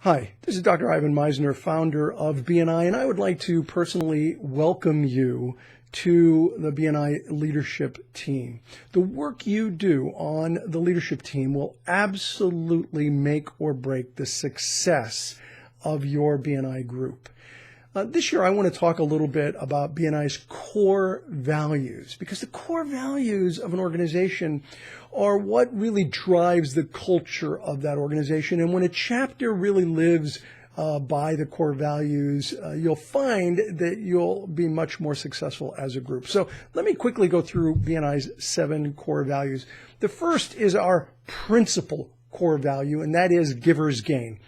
Hi, this is Dr. Ivan Misner, founder of BNI, and I would like to personally welcome you to the BNI leadership team. The work you do on the leadership team will absolutely make or break the success of your BNI group. This year, I want to talk a little bit about BNI's core values, because the core values of an organization are what really drives the culture of that organization. And when a chapter really lives by the core values, you'll find that you'll be much more successful as a group. So let me quickly go through BNI's 7 core values. The first is our principal core value, and that is giver's gain.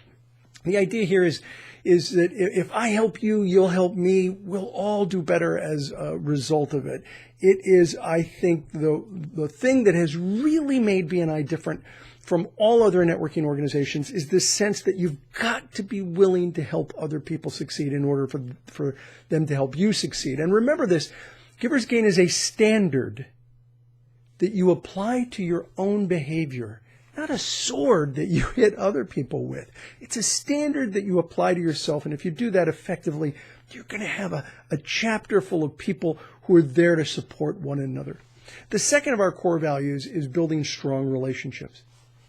The idea here is that if I help you, you'll help me. We'll all do better as a result of it. It is, I think, the thing that has really made BNI different from all other networking organizations is this sense that you've got to be willing to help other people succeed in order for them to help you succeed. And remember this, giver's gain is a standard that you apply to your own behavior, not a sword that you hit other people with. It's a standard that you apply to yourself. And if you do that effectively, you're going to have a chapter full of people who are there to support one another. The second of our core values is building strong relationships.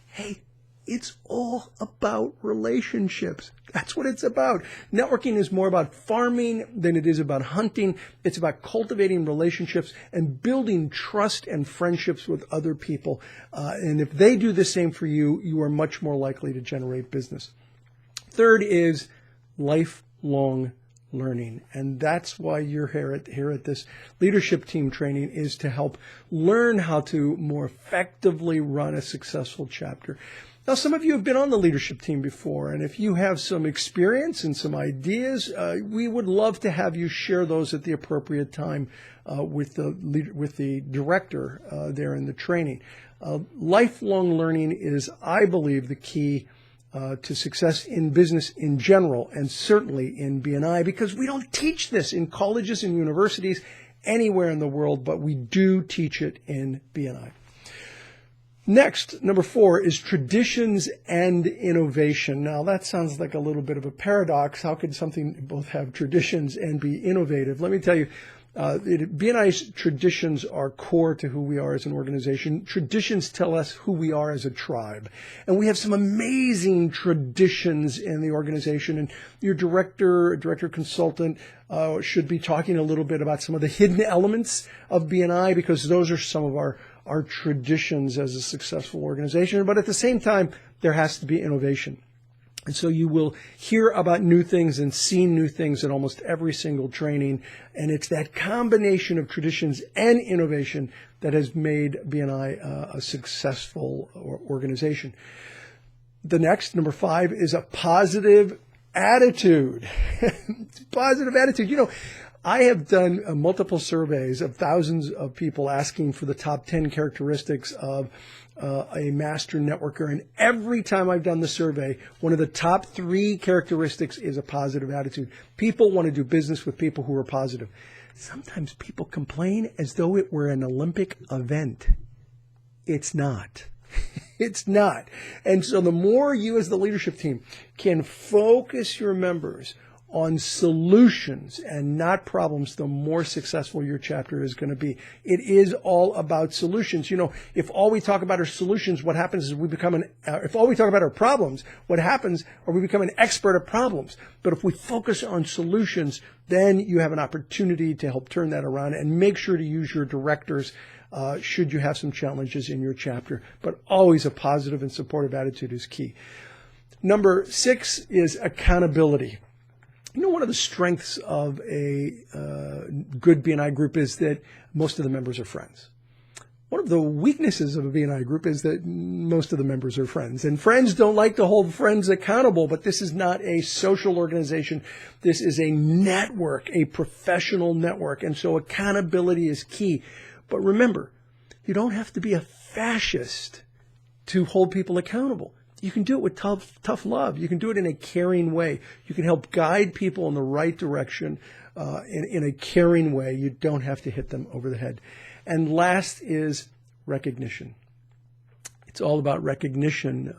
Hey, it's all about relationships. That's what it's about. Networking is more about farming than it is about hunting. It's about cultivating relationships and building trust and friendships with other people. And if they do the same for you, you are much more likely to generate business. Third is lifelong learning. And that's why you're here at this leadership team training, is to help learn how to more effectively run a successful chapter. Now, some of you have been on the leadership team before, and if you have some experience and some ideas, we would love to have you share those at the appropriate time with the director there in the training. Lifelong learning is, I believe, the key to success in business in general, and certainly in BNI, because we don't teach this in colleges and universities anywhere in the world, but we do teach it in BNI. Next, number 4 is traditions and innovation. Now, that sounds like a little bit of a paradox. How could something both have traditions and be innovative? Let me tell you, BNI's traditions are core to who we are as an organization. Traditions tell us who we are as a tribe. And we have some amazing traditions in the organization. And your director consultant should be talking a little bit about some of the hidden elements of BNI, because those are some of our traditions as a successful organization. But at the same time, there has to be innovation. And so you will hear about new things and see new things in almost every single training. And it's that combination of traditions and innovation that has made BNI a successful organization. The next, number 5, is a positive attitude. Positive attitude. You know, I have done multiple surveys of thousands of people asking for the top 10 characteristics of a master networker. And every time I've done the survey, one of the top 3 characteristics is a positive attitude. People want to do business with people who are positive. Sometimes people complain as though it were an Olympic event. It's not. It's not. And so the more you as the leadership team can focus your members on solutions and not problems, the more successful your chapter is going to be. It is all about solutions. You know, if all we talk about are solutions, what happens is if all we talk about are problems, what happens are we become an expert at problems. But if we focus on solutions, then you have an opportunity to help turn that around, and make sure to use your directors should you have some challenges in your chapter. But always a positive and supportive attitude is key. Number 6 is accountability. You know, one of the strengths of a good BNI group is that most of the members are friends. One of the weaknesses of a BNI group is that most of the members are friends. And friends don't like to hold friends accountable, but this is not a social organization. This is a network, a professional network. And so accountability is key. But remember, you don't have to be a fascist to hold people accountable. You can do it with tough love. You can do it in a caring way. You can help guide people in the right direction in a caring way. You don't have to hit them over the head. And last is recognition. It's all about recognition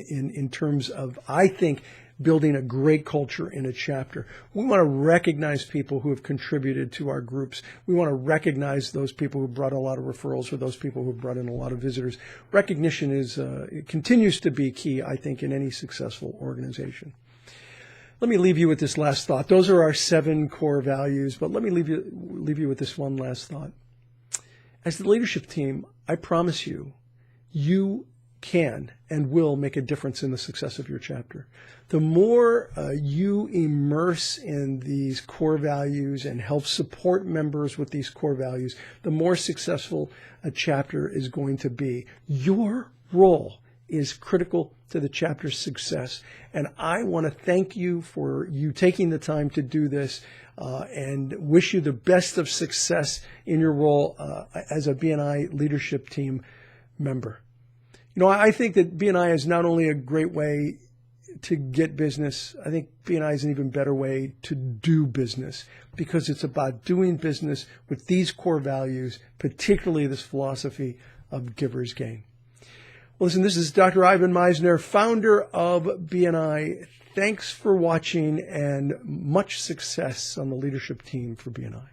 in terms of, I think, building a great culture in a chapter. We want to recognize people who have contributed to our groups. We want to recognize those people who brought a lot of referrals or those people who brought in a lot of visitors. Recognition it continues to be key, I think, in any successful organization. Let me leave you with this last thought. Those are our 7 core values, but let me leave you with this one last thought. As the leadership team, I promise you, you can and will make a difference in the success of your chapter. The more you immerse in these core values and help support members with these core values, the more successful a chapter is going to be. Your role is critical to the chapter's success. And I want to thank you for you taking the time to do this and wish you the best of success in your role as a BNI leadership team member. You know, I think that BNI is not only a great way to get business, I think BNI is an even better way to do business because it's about doing business with these core values, particularly this philosophy of giver's gain. Well, listen, this is Dr. Ivan Misner, founder of BNI. Thanks for watching and much success on the leadership team for BNI.